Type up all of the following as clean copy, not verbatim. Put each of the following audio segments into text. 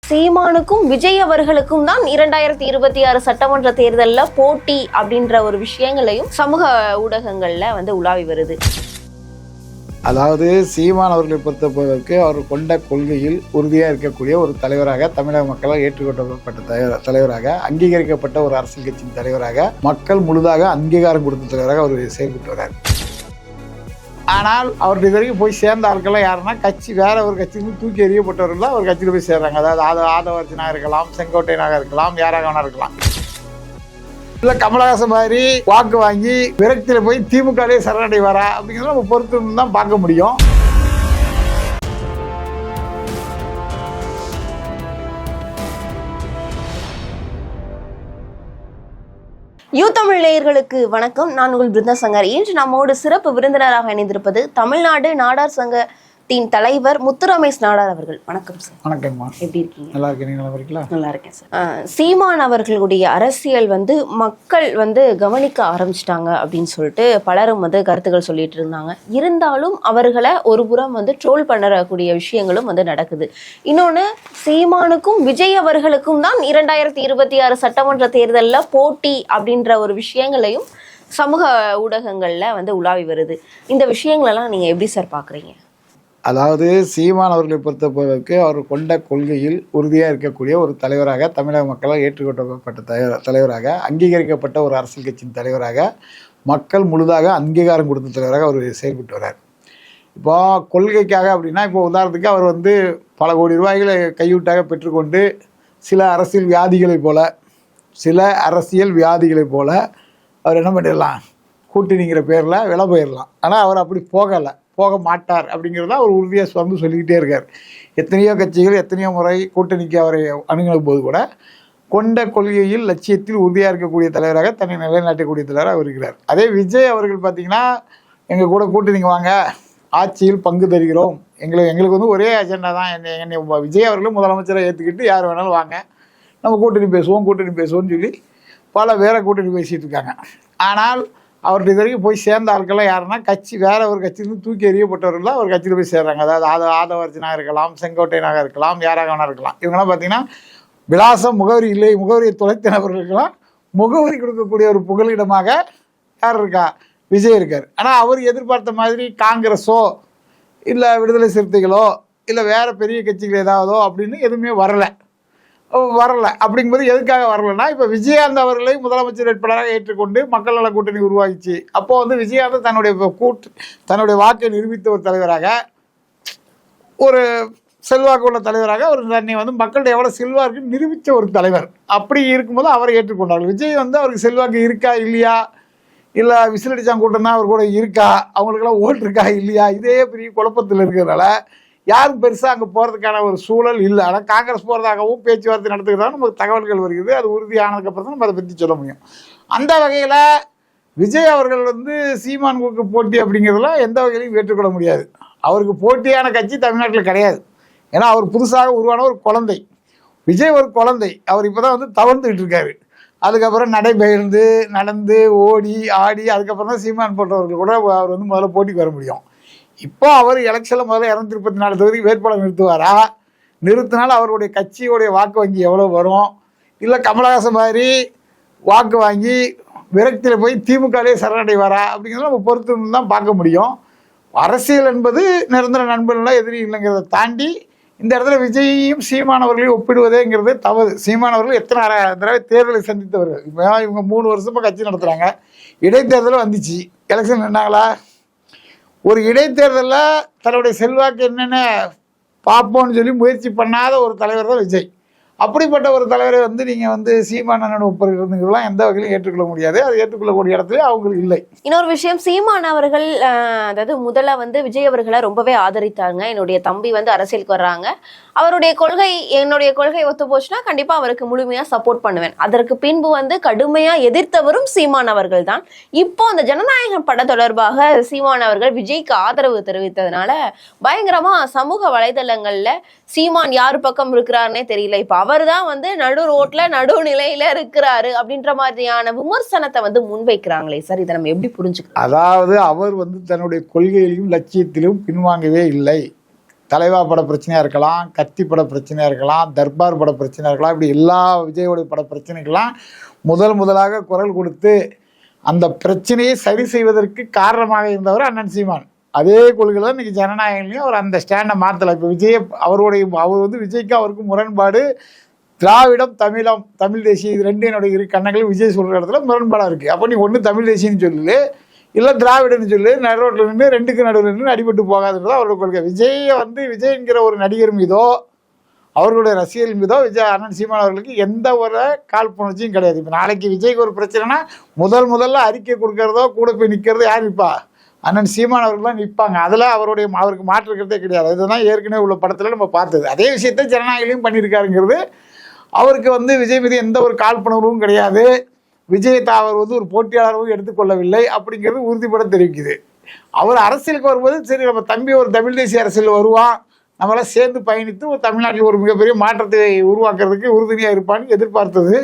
சீமானுக்கும் விஜய் அவர்களுக்கும் தான் 2026 சட்டமன்ற தேர்தலில் போட்டி அப்படின்ற ஒரு விஷயங்களையும் சமூக ஊடகங்கள்ல உலாவி வருது. அதாவது சீமான் அவர்களை பொறுத்தவரைக்கு அவர் கொண்ட கொள்கையில் உறுதியாக இருக்கக்கூடிய ஒரு தலைவராக, தமிழக மக்களால் ஏற்றுக்கொள்ளப்பட்ட தலைவராக, அங்கீகரிக்கப்பட்ட ஒரு அரசியல் கட்சியின் தலைவராக, மக்கள் முழுதாக அங்கீகாரம் கொடுத்த தலைவராக அவர் செயல்பட்டு வர்றார். ஆனால் அவருடைய வரைக்கும் போய் சேர்ந்த ஆட்கள்லாம் யாருன்னா வேற ஒரு கட்சியிலிருந்து தூக்கி எறியப்பட்டவர்கள் தான் அவர் கட்சியில் போய் சேர்றாங்க. அதாவது ஆதவர்ஜனாக இருக்கலாம், செங்கோட்டையனாக இருக்கலாம், யாராக வேணா இருக்கலாம். இல்லை கமலஹாசன் மாதிரி வாக்கு வாங்கி விரக்தியில் போய் திமுகவே சரணடைவாரா அப்படிங்கிறத நம்ம பொறுத்து தான் பார்க்க முடியும். தமிழ் நேயர்களுக்கு வணக்கம். நான் உங்கள் பிருந்தா சங்கர். இன்று நம்மோடு சிறப்பு விருந்தினராக இணைந்திருப்பது தமிழ்நாடு நாடார் சங்கத்தின் தலைவர் முத்துரமேஷ் நாடார் அவர்கள். வணக்கம் சார். வணக்கம்மா. எப்படி இருக்கீங்க? நல்லா இருக்கேன். நீங்க நல்லா இருக்கீங்களா? நல்லா இருக்கேன் சார். சீமான் அவர்களுடைய அரசியல் மக்கள் கவனிக்க ஆரம்பிச்சிட்டாங்க அப்படின்னு சொல்லிட்டு பலரும் கருத்துக்கள் சொல்லிட்டு இருந்தாங்க. இருந்தாலும் அவர்களை ஒரு புறம் ட்ரோல் பண்ணக்கூடிய விஷயங்களும் நடக்குது. இன்னொன்று, சீமானுக்கும் விஜய் அவர்களுக்கும் தான் 2026 சட்டமன்ற தேர்தலில் போட்டி அப்படின்ற ஒரு விஷயங்களையும் சமூக ஊடகங்கள்ல உலாவி வருது. இந்த விஷயங்களெல்லாம் நீங்க எப்படி சார் பாக்குறீங்க? அதாவது சீமான் அவர்களை பொறுத்தவரைக்கு அவர் கொண்ட கொள்கையில் உறுதியாக இருக்கக்கூடிய ஒரு தலைவராக, தமிழக மக்களால் ஏற்றுக்கொள்ளப்பட்ட தலைவராக, அங்கீகரிக்கப்பட்ட ஒரு அரசியல் கட்சியின் தலைவராக, மக்கள் முழுதாக அங்கீகாரம் கொடுத்த தலைவராக அவர் செயல்பட்டு வர்றார். இப்போ கொள்கைக்காக அப்படின்னா, இப்போ உதாரணத்துக்கு அவர் பல கோடி ரூபாய்களை கையூட்டாக பெற்றுக்கொண்டு சில அரசியல் வியாதிகளை போல அவர் என்ன பண்ணிடலாம், கூட்டணிங்கிற பேரில் விலை போயிடலாம். ஆனால் அவர் அப்படி போக மாட்டார் அப்படிங்கிறத அவர் உறுதியாக சொல்லிக்கிட்டே இருக்கார். எத்தனையோ கட்சிகள் எத்தனையோ முறை கூட்டணிக்கு அவரை அணுகும் போது கூட கொண்ட கொள்கையில் லட்சியத்தில் உறுதியாக இருக்கக்கூடிய தலைவராக, தன்னை நிலைநாட்டக்கூடிய தலைவராக இருக்கிறார். அதே விஜய் அவர்கள் பார்த்திங்கன்னா, எங்கள் கூட கூட்டணிக்கு வாங்க, ஆட்சியில் பங்கு தருகிறோம், எங்களுக்கு ஒரே அஜெண்டா தான், என்னை விஜய் அவர்களும் முதலமைச்சரை ஏற்றுக்கிட்டு யார் வேணாலும் வாங்க, நம்ம கூட்டணி பேசுவோம்னு சொல்லி பல பேரை கூட்டணி பேசிகிட்டு இருக்காங்க. ஆனால் அவருடைய வரைக்கும் போய் சேர்ந்த ஆட்கள்லாம் யாருன்னா வேற ஒரு கட்சியிலிருந்து தூக்கி எறியப்பட்டவர்கள் தான் அவர் கட்சியில் போய் சேர்றாங்க. அதாவது ஆதவர்ஜனாக இருக்கலாம், செங்கோட்டையனாக இருக்கலாம், யாராக வேணா இருக்கலாம். இவங்கெல்லாம் பார்த்தீங்கன்னா விலாசம் முகவரி இல்லை, முகவரியை தொலைத்த நபர்களுக்கெல்லாம் முகவரி கொடுக்கக்கூடிய ஒரு புகலிடமாக யார் இருக்கா? விஜய் இருக்கார். ஆனால் அவர் எதிர்பார்த்த மாதிரி காங்கிரஸோ இல்லை விடுதலை சிறுத்தைகளோ இல்லை வேற பெரிய கட்சிகள் ஏதாவதோ அப்படின்னு எதுவுமே வரலை. அப்படிங்கும்போது எதுக்காக வரலைன்னா, இப்போ விஜயகாந்த் அவர்களை முதலமைச்சர் வேட்பாளராக ஏற்றுக்கொண்டு மக்கள் நல கூட்டணி உருவாகிச்சு. அப்போது விஜயகாந்த் தன்னுடைய வாக்கை நிரூபித்த ஒரு தலைவராக, ஒரு செல்வாக்கு உள்ள தலைவராக, ஒரு தன்னை மக்களுடைய எவ்வளோ செல்வாக்கு நிரூபித்த ஒரு தலைவர். அப்படி இருக்கும்போது அவரை ஏற்றுக்கொண்டார்கள். விஜய் அவருக்கு செல்வாக்கு இருக்கா இல்லையா, இல்லை விசிலடிச்சாங்க கூட்டம் தான் அவர் கூட இருக்கா, அவங்களுக்கெல்லாம் ஓட்டு இருக்கா இல்லையா, இதே பெரிய குழப்பத்தில் இருக்கிறதுனால யாரும் பெருசாக அங்கே போகிறதுக்கான ஒரு சூழல் இல்லை. ஆனால் காங்கிரஸ் போகிறதாகவும் பேச்சுவார்த்தை நடத்துகிறதாகவும் நமக்கு தகவல்கள் வருகிறது. அது உறுதியானதுக்கப்புறம் தான் நம்ம அதை பற்றி சொல்ல முடியும். அந்த வகையில் விஜய் அவர்கள் சீமானுக்கு போட்டி அப்படிங்கிறதுலாம் எந்த வகையிலையும் ஏற்றுக்கொள்ள முடியாது. அவருக்கு போட்டியான கட்சி தமிழ்நாட்டில் கிடையாது. ஏன்னா அவர் புதுசாக உருவான ஒரு குழந்தை. விஜய் ஒரு குழந்தை. அவர் இப்போ தான் தவழ்ந்துக்கிட்டு இருக்காரு. அதுக்கப்புறம் நடைபெயர்ந்து நடந்து ஓடி ஆடி அதுக்கப்புறம் தான் சீமான் போன்றவர்கள் கூட அவர் முதல்ல போட்டிக்கு வர முடியும். இப்போ அவர் எலெக்ஷனில் முதல்ல 234 தொகுதி வேட்பாளர் நிறுத்துவாரா? நிறுத்தினால் அவருடைய கட்சியுடைய வாக்கு வங்கி எவ்வளோ வரும்? இல்லை கமலஹாசன் மாதிரி வாக்கு வாங்கி விரக்தியில் போய் திமுகவே சரணடைவாரா அப்படிங்கிறத நம்ம பொறுத்து தான் பார்க்க முடியும். அரசியல் என்பது நிரந்தர நண்பர்கள எதிரி இல்லைங்கிறத தாண்டி இந்த இடத்துல விஜயையும் சீமானவர்களையும் ஒப்பிடுவதேங்கிறது தவறு. சீமானவர்கள் எத்தனை தடவை தேர்தலை சந்தித்தவர்கள். இப்போ இவங்க 3 வருஷமாக கட்சி நடத்துகிறாங்க. இடைத்தேர்தலும் வந்துச்சு, எலெக்ஷன் நின்னாங்களா? ஒரு இடைத்தேர்தலில் தன்னுடைய செல்வாக்கு என்னென்ன பார்ப்போம்னு சொல்லி முயற்சி பண்ணாத ஒரு தலைவர் தான் விஜய். அப்படிப்பட்ட ஒரு தலைவரை நீங்கள் சீமானன் ஒப்புறதுலாம் எந்த வகையிலும் ஏற்றுக்கொள்ள முடியாது. அது ஏற்றுக்கொள்ளக்கூடிய இடத்துல அவங்களுக்கு இல்லை. இன்னொரு விஷயம், சீமான் அவர்கள் அதாவது முதல்ல விஜய் அவர்களை ரொம்பவே ஆதரித்தாங்க. என்னுடைய தம்பி அரசியலுக்கு வர்றாங்க, என்னுடைய கொள்கை ஒத்து போச்சுன்னா கண்டிப்பா அவருக்கு முழுமையா சப்போர்ட் பண்ணுவேன். அதற்கு பின்பு கடுமையா எதிர்த்தவரும் சீமான் அவர்கள் தான். இப்போ அந்த ஜனநாயகம் பட தொடர்பாக சீமான் அவர்கள் விஜய்க்கு ஆதரவு தெரிவித்ததுனால பயங்கரமா சமூக வலைதளங்கள்ல சீமான் யாரு பக்கம் இருக்கிறாருன்னே தெரியல, இப்ப அவர் தான் நடு ரோட்ல நடுநிலையில இருக்கிறாரு அப்படின்ற மாதிரியான விமர்சனத்தை முன்வைக்கிறாங்களே சார், இதை நம்ம எப்படி புரிஞ்சுக்கலாம்? அதாவது அவர் தன்னுடைய கொள்கையிலும் லட்சியத்திலும் பின்வாங்கவே இல்லை. தலைவா பட பிரச்சனையாக இருக்கலாம், கத்தி பட பிரச்சனையாக இருக்கலாம், தர்பார் பட பிரச்சனையாக இருக்கலாம், இப்படி எல்லா விஜயோடைய பட பிரச்சனைக்கெல்லாம் முதலாக குரல் கொடுத்து அந்த பிரச்சனையை சரி செய்வதற்கு காரணமாக இருந்தவர் அண்ணன் சீமான். அதே கொள்கை தான் இன்றைக்கி ஜனநாயகம்லையும் அவர் அந்த ஸ்டாண்டை மாற்றலை. இப்போ அவர் வந்து விஜய்க்கு அவருக்கு முரண்பாடு. திராவிடம் தமிழம், தமிழ் தேசியம், இது ரெண்டு என்னுடைய இரு கண்ணங்களும் விஜய் சொல்கிற இடத்துல முரண்பாடாக இருக்குது. அப்போ நீ ஒன்று தமிழ் தேசியம்னு சொல்லு, இல்லை திராவிடன்னு சொல்லு, நடுரோட்டில் நின்று ரெண்டுக்கு நடுவில் நின்று அடிபட்டு போகாதுன்றது அவரோட கொள்கை. விஜய் என்கிற ஒரு நடிகர் மீதோ அவர்களுடைய ரசிகர்கள் மீதோ அண்ணன் சீமான் அவர்களுக்கு எந்த ஒரு காழ்ப்புணர்ச்சியும் கிடையாது. இப்போ நாளைக்கு விஜய்க்கு ஒரு பிரச்சனைனா முதல்ல அறிக்கை கொடுக்கறதோ கூட போய் நிற்கிறதோ யார் நிற்பா? அண்ணன் சீமான் அவர்கள் தான் நிற்பாங்க. அதில் அவருக்கு மாற்றுக்கிறதே கிடையாது. இதுதான் ஏற்கனவே உள்ள படத்தில் நம்ம பார்த்தது. அதே விஷயத்தை ஜனநாயகலையும் பண்ணியிருக்காருங்கிறது. அவருக்கு வந்து விஜய் மீது எந்த ஒரு காழ்ப்புணர்வும் கிடையாது. விஜய் அவர் வந்து ஒரு போட்டியாளரும் எடுத்துக்கொள்ளவில்லை அப்படிங்கிறது உறுதிப்பட தெரிவிக்குது. அவர் அரசியலுக்கு வரும்போது சரி நம்ம தம்பி ஒரு தமிழ் தேசிய அரசியல் வருவான், நம்மளாம் சேர்ந்து பயணித்து ஒரு தமிழ்நாட்டில் ஒரு மிகப்பெரிய மாற்றத்தை உருவாக்குறதுக்கு உறுதுணையாக இருப்பான்னு எதிர்பார்த்தது.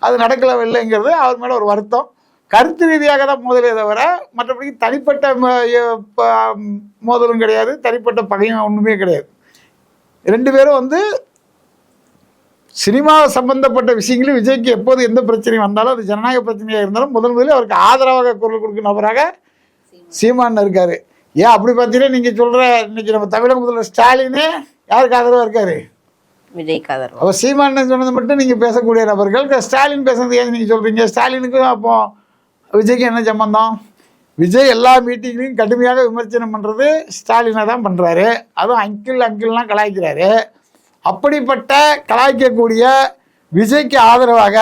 அது நடக்கவில்லைங்கிறது அவர் மேலே ஒரு வருத்தம். கருத்து ரீதியாக தான் மோதலே தவிர மற்றபடி தனிப்பட்ட மோதலும் கிடையாது, தனிப்பட்ட பகையும் ஒன்றுமே கிடையாது. ரெண்டு பேரும் வந்து சினிமா சம்பந்தப்பட்ட விஷயங்களும் விஜய்க்கு எப்போது எந்த பிரச்சனையும் வந்தாலும் அது ஜனநாயக பிரச்சனையாக இருந்தாலும் முதலில் அவருக்கு ஆதரவாக குரல் கொடுக்கும் நபராக சீமான் இருக்கார். ஏன் அப்படி பார்த்தீங்கன்னா நீங்கள் சொல்கிற இன்னைக்கு நம்ம தமிழக முதல்வர் ஸ்டாலினே யாருக்கு ஆதரவாக இருக்கார்? விஜய்க்கு ஆதரவு. அப்போ சீமான் சொன்னது மட்டும் நீங்கள் பேசக்கூடிய நபர்கள். ஸ்டாலின் பேசுறது ஏன் நீங்கள் சொல்கிறீங்க? ஸ்டாலினுக்கும் அப்போ விஜய்க்கு என்ன சம்பந்தம்? விஜய் எல்லா மீட்டிங்லையும் கடுமையாக விமர்சனம் பண்ணுறது ஸ்டாலினை தான் பண்ணுறாரு. அதுவும் அங்கிள்லாம் கலாய்க்கிறாரு. அப்படிப்பட்ட கலாய்க்கக்கூடிய விஜய்க்கு ஆதரவாக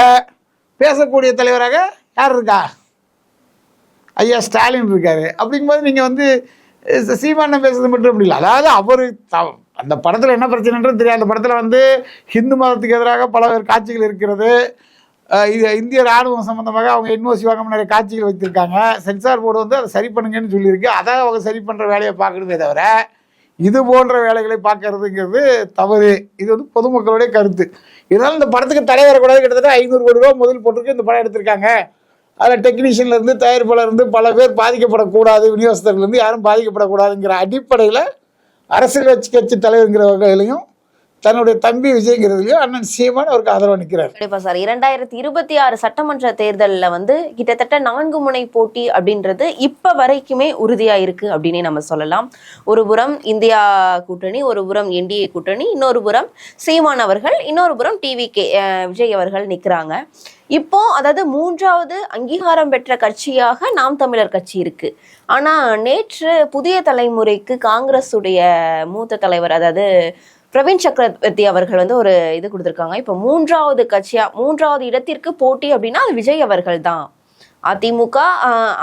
பேசக்கூடிய தலைவராக யார் இருக்கா? ஐயா ஸ்டாலின் இருக்காரு. அப்படிங்கும்போது நீங்கள் வந்து சீமானை பேசுறது மட்டும் அப்படி இல்லை. அதாவது அவர் அந்த படத்தில் என்ன பிரச்சனைன்றது தெரியாது. அந்த படத்தில் வந்து ஹிந்து மதத்துக்கு எதிராக பல காட்சிகள் இருக்கிறது. இது இந்திய ராணுவம் சம்மந்தமாக அவங்க என்ஓசி வாங்க நிறைய காட்சிகள் வைத்திருக்காங்க. சென்சார் போர்டு வந்து அதை சரி பண்ணுங்கன்னு சொல்லியிருக்கு. அதை அவங்க சரி பண்ணுற வேலையை பார்க்கணுமே தவிர இது போன்ற வேலைகளை பார்க்கறதுங்கிறது தவறு. இது வந்து பொதுமக்களுடைய கருத்து. இதனால் இந்த படத்துக்கு தடை வரக்கூடாது. கிட்டத்தட்ட 500 கோடி ரூபா முதல் போட்டிருக்கு இந்த படம் எடுத்திருக்காங்க. அதில் டெக்னீஷியன்லேருந்து தயாரிப்பாளர்லேருந்து பல பேர் பாதிக்கப்படக்கூடாது, விநியோகஸ்தர்லேருந்து யாரும் பாதிக்கப்படக்கூடாதுங்கிற அடிப்படையில் அரசியல் கட்சி தலைவருங்கிற வகையிலையும் தன்னுடைய தம்பி விஜய்ங்கிறதுலையும் அண்ணன் சீமான் அவருக்கு ஆதரவு நிற்கிறார். கண்டிப்பா சார். 2026 சட்டமன்ற தேர்தலில் வந்து கிட்டத்தட்ட 4 முனை போட்டி அப்படின்றது இப்ப வரைக்குமே உறுதியா இருக்கு அப்படின்னே நம்ம சொல்லலாம். ஒரு புறம் இந்தியா கூட்டணி, ஒரு புறம் என்டிஏ கூட்டணி, இன்னொரு புறம் சீமான் அவர்கள், இன்னொரு புறம் டிவிகே விஜய் அவர்கள் நிற்கிறாங்க. இப்போ அதாவது 3வது அங்கீகாரம் பெற்ற கட்சியாக நாம் தமிழர் கட்சி இருக்கு. ஆனா நேற்று புதிய தலைமுறைக்கு காங்கிரஸ் உடைய மூத்த தலைவர் அதாவது பிரவீன் சக்கரவர்த்தி அவர்கள் வந்து ஒரு இது கொடுத்துருக்காங்க. இப்போ 3வது கட்சியா 3வது இடத்திற்கு போட்டி அப்படின்னா அது விஜய் அவர்கள் தான்.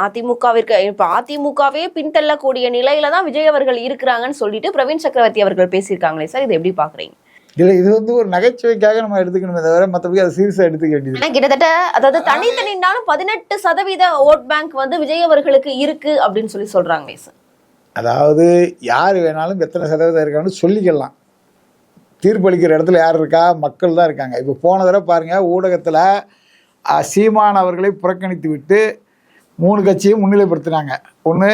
அதிமுகவிற்கு இப்போ அதிமுகவே பின்தள்ளக்கூடிய நிலையில தான் விஜய் அவர்கள் இருக்கிறாங்கன்னு சொல்லிட்டு பிரவீன் சக்கரவர்த்தி அவர்கள் பேசியிருக்காங்களே சார், இது எப்படி பாக்குறீங்க? இல்லை, இது வந்து ஒரு நகைச்சுவைக்காக நம்ம எடுத்துக்கணுமே தவிர மற்றபடி அதை சீரியஸாக எடுத்துக்க வேண்டியது. ஏன்னா கிட்டத்தட்ட அதாவது தனித்தனினாலும் 18% ஓட் பேங்க் வந்து விஜய் அவர்களுக்கு இருக்கு அப்படின்னு சொல்றாங்களே சார். அதாவது யார் வேணாலும் எத்தனை சதவீதம் இருக்கான்னு சொல்லிக்கலாம். தீர்ப்பளிக்கிற இடத்துல யார் இருக்கா? மக்கள் தான் இருக்காங்க. இப்போ போன தடவை பாருங்கள், ஊடகத்தில் சீமான் அவர்களை புறக்கணித்து விட்டு 3 கட்சியும் முன்னிலைப்படுத்தினாங்க. ஒன்று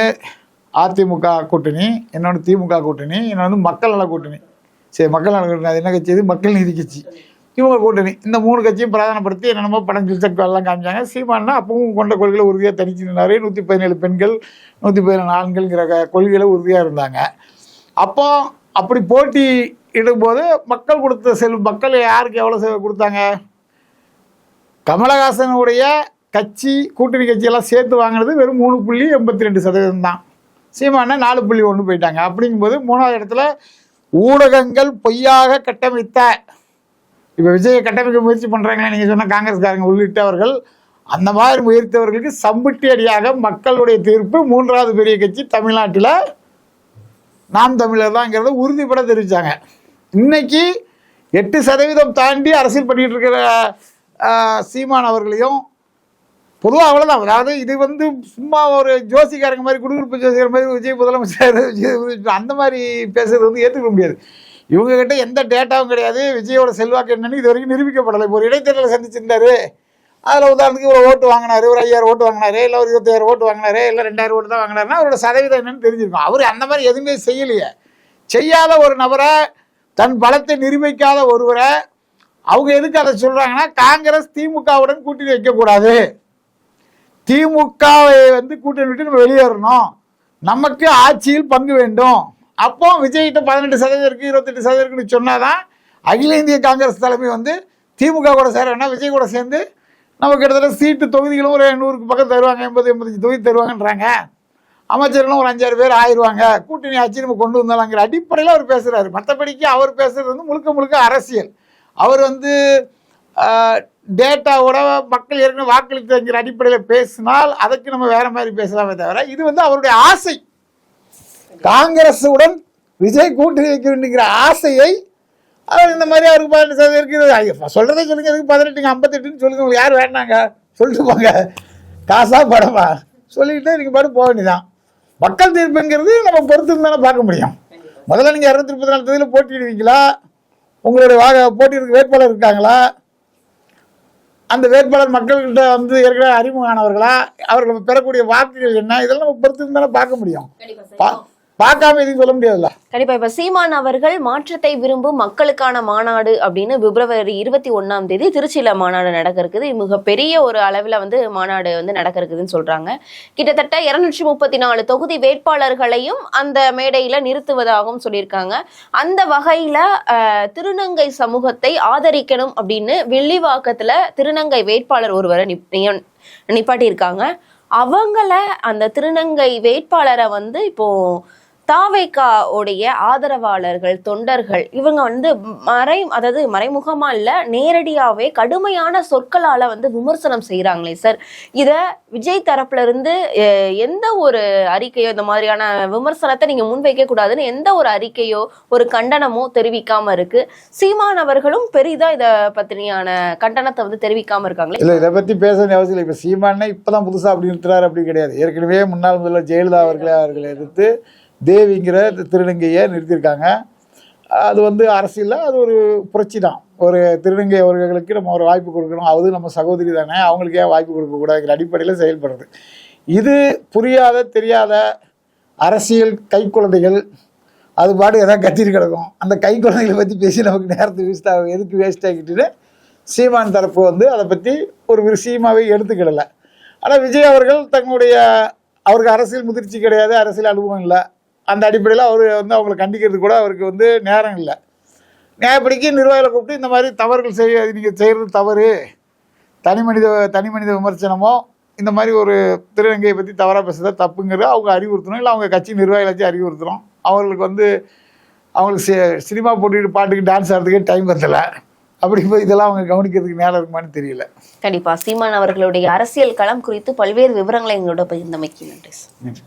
அதிமுக கூட்டணி, இன்னொன்று திமுக கூட்டணி, இன்னொன்று மக்கள் நல கூட்டணி. சரி, மக்கள் நல கூட்டணி அது என்ன கட்சி? இது மக்கள் நீதி கட்சி. இவங்க கூட்டணி. இந்த 3 கட்சியும் பிரதானப்படுத்தி என்னென்னமோ படம் எல்லாம் காமிச்சாங்க. சீமானா அப்பவும் கொண்ட கொள்கையில் உறுதியாக தனிச்சு நின்னார். 117 பெண்கள் 117 ஆண்கள்ங்கிற கொள்கையில் உறுதியாக இருந்தாங்க. அப்போ அப்படி போட்டி இடும்போது மக்கள் கொடுத்த மக்கள் யாருக்கு எவ்வளோ கொடுத்தாங்க? கமலஹாசனுடைய கட்சி கூட்டணி கட்சியெல்லாம் சேர்த்து வாங்கினது வெறும் 3.82% தான். சீமானா 4.1 போயிட்டாங்க. அப்படிங்கும்போது 3வது இடத்துல ஊடகங்கள் பொய்யாக கட்டமைத்த, இப்போ விஜயை கட்டமைக்க முயற்சி பண்ணுறாங்களே நீங்கள் சொன்ன காங்கிரஸ்காரங்க உள்ளிட்டவர்கள், அந்த மாதிரி முயற்சித்தவர்களுக்கு சம்புட்டி அடியாக மக்களுடைய தீர்ப்பு 3வது பெரிய கட்சி தமிழ்நாட்டில் நாம் தமிழர் தான்ங்கிறத உறுதிப்பட தெரிவித்தாங்க. இன்னைக்கு 8% தாண்டி அரசியல் பண்ணிகிட்டு இருக்கிற சீமான் அவர்களையும் பொதுவாக அவ்வளோதான். அதாவது இது வந்து சும்மா ஒரு ஜோசிக்காரங்க மாதிரி, குடியிருப்பு ஜோசிக்கிற மாதிரி விஜய் முதலமைச்சர் அந்த மாதிரி பேசுறது வந்து ஏற்றுக்க முடியாது. இவங்ககிட்ட எந்த டேட்டாவும் கிடையாது. விஜயோட செல்வாக்கு என்னன்னு இது வரைக்கும் நிரூபிக்கப்படலை. இப்போ ஒரு இடைத்தேர்தலை சந்திச்சிருந்தாரு, அதில் உதாரணத்துக்கு ஒரு ஓட்டு வாங்கினார், ஒரு 5000 ஓட்டு வாங்கினாரு, இல்லை ஒரு 20000 ஓட்டு வாங்கினாரு, இல்லை 2000 ஓட்டு தான் வாங்கினாருன்னா அவரோட சதவீதம் என்னன்னு தெரிஞ்சிருக்கும். அவர் அந்த மாதிரி எதுவுமே செய்யலையே. செய்யாத ஒரு நபரை, தன் பலத்தை நிரூபிக்காத ஒருவரை அவங்க எதுக்கு அதை சொல்றாங்கன்னா, காங்கிரஸ் திமுகவுடன் கூட்டணி வைக்கக்கூடாது, திமுகவை வந்து கூட்டணி விட்டு நம்ம வெளியேறணும், நமக்கு ஆட்சியில் பங்கு வேண்டும். அப்போ விஜய்கிட்ட 18% இருக்கு, 28% இருக்குன்னு சொன்னாதான் அகில இந்திய காங்கிரஸ் தலைமை வந்து திமுக கூட சேர வேணா, விஜய் கூட சேர்ந்து நமக்கு கிட்டத்தட்ட சீட்டு தொகுதிகளும் ஒரு 100க்கு பக்கம் தருவாங்க, 80-85 தொகுதி தருவாங்கன்றாங்க, அமைச்சர்களும் ஒரு 5-6 பேர் ஆயிடுவாங்க, கூட்டணி ஆட்சி நம்ம கொண்டு வந்தாலாங்கிற அடிப்படையில் அவர் பேசுறாரு. மற்றபடிக்கு அவர் பேசுறது வந்து முழுக்க முழுக்க அரசியல். அவர் வந்து டேட்டாவோட மக்கள் ஏற்கனவே வாக்களித்துங்கிற அடிப்படையில் பேசினால் அதுக்கு நம்ம வேற மாதிரி பேசலாமே தவிர, இது வந்து அவருடைய ஆசை. காங்கிரஸுடன் விஜய் கூட்டணி வைக்க வேண்டிய ஆசையை அவர் இந்த மாதிரி அவருக்கு 18% இருக்குது சொல்றதே சொல்லுங்க, எதுக்கு 18 58ன்னு சொல்லுங்க, உங்களுக்கு யார் வேணாங்க சொல்லிட்டு போங்க, காசா படமா சொல்லிக்கிட்டே நீங்க பாட்டு போக வேண்டியதான். மக்கள் தீர்ப்புங்கிறது நம்ம பொறுத்து தானே பார்க்க முடியும். முதல்ல நீங்க 234 தொகுதியில் போட்டிடுவீங்களா, உங்களுடைய போட்டியிருக்கு வேட்பாளர் இருக்காங்களா, அந்த வேட்பாளர் மக்கள்கிட்ட வந்து ஏற்கனவே அறிமுகமானவர்களா, அவர்கள் பெறக்கூடிய வாக்குகள் என்ன, இதெல்லாம் நம்ம பொறுத்து தானே பார்க்க முடியும். பார்க்காம எதுவும் சொல்ல முடியாதுல்ல. கண்டிப்பா. இப்ப சீமான் அவர்கள் மாற்றத்தை விரும்பும் மக்களுக்கான மாநாடு அப்படின்னு பிப்ரவரி 21 திருச்சியில மாநாடு நடக்க இருக்குது. மிகப்பெரிய ஒரு அளவுல வந்து மாநாடு வந்து நடக்க இருக்குதுன்னு சொல்றாங்க. கிட்டத்தட்ட 234 தொகுதி வேட்பாளர்களையும் அந்த மேடையில நிறுத்துவதாகவும் சொல்லியிருக்காங்க. அந்த வகையில திருநங்கை சமூகத்தை ஆதரிக்கணும் அப்படின்னு வில்லிவாக்கத்துல திருநங்கை வேட்பாளர் ஒருவரை நிப்பாட்டியிருக்காங்க. அவங்கள அந்த திருநங்கை வேட்பாளரை வந்து இப்போ தாவேகா உடைய ஆதரவாளர்கள், தொண்டர்கள் இவங்க வந்து அதாவது மறைமுகமா இல்ல, நேரடியாவே கடுமையான சொற்களால வந்து விமர்சனம் செய்யறாங்களே சார். இத விஜய் தரப்புல இருந்து எந்த ஒரு அறிக்கையோ, இந்த மாதிரியான விமர்சனத்தை நீங்க முன்வைக்க கூடாதுன்னு எந்த ஒரு அறிக்கையோ ஒரு கண்டனமோ தெரிவிக்காம இருக்கு. சீமான் அவர்களும் பெரிதா இத பத்தினியான கண்டனத்தை வந்து தெரிவிக்காம இருக்காங்களே. இல்ல, இதை பத்தி பேச வேண்டிய அவசியம் இல்லை. இப்ப சீமானே இப்பதான் புதுசா அப்படி நிறுத்துறாரு அப்படி கிடையாது. ஏற்கனவே முன்னாள் முதல்வர் ஜெயலலிதா அவர்களை எதிர்த்து தேவிங்கிற திருநங்கையை நிறுத்தியிருக்காங்க. அது வந்து அரசியலில் அது ஒரு புரட்சி தான். ஒரு திருநங்கை அவர்களுக்கு நம்ம ஒரு வாய்ப்பு கொடுக்கணும், அது நம்ம சகோதரி தானே, அவங்களுக்கு ஏன் வாய்ப்பு கொடுக்கக்கூடாதுங்கிற அடிப்படையில் செயல்படுறது. இது புரியாத தெரியாத அரசியல் கைக்குழந்தைகள் அது பாட்டு எதாவது கத்திட்டு கிடக்கும். அந்த கைக்குழந்தைகளை பற்றி பேசி நமக்கு நேரத்தை எதுக்கு வேஸ்ட் ஆகிட்டுன்னு சீமான் தரப்பு வந்து அதை பற்றி ஒரு விஷயமாகவே எடுத்துக்கிடலை. ஆனால் விஜய் அவர்கள் அவருக்கு அரசியல் முதிர்ச்சி கிடையாது, அரசியல் அனுபவம் இல்லை. அந்த அடிப்படையில் அவர் வந்து அவங்களை கண்டிக்கிறது கூட அவருக்கு வந்து நேரம் இல்லை. நியாயப்படிக்கு நிர்வாகிகளை கூப்பிட்டு இந்த மாதிரி தவறுகள் நீங்கள் செய்கிறது தவறு, தனி மனித விமர்சனமோ இந்த மாதிரி ஒரு திருநங்கையை பற்றி தவறாக பேசுறத தப்புங்கிறது அவங்க அறிவுறுத்தணும். இல்லை அவங்க கட்சி நிர்வாகிகளாச்சும் அறிவுறுத்தணும். அவங்களுக்கு வந்து அவங்களுக்கு சினிமா போட்டுக்கிட்டு பாட்டுக்கு டான்ஸ் ஆடுறதுக்கே டைம் வரல. அப்படி போய் இதெல்லாம் அவங்க கவனிக்கிறதுக்கு நேரம் இருக்குமான்னு தெரியல. கண்டிப்பா. சீமான் அவர்களுடைய அரசியல் களம் குறித்து பல்வேறு விவரங்களை எங்களோட பகிர்ந்தமைக்கு நன்றி.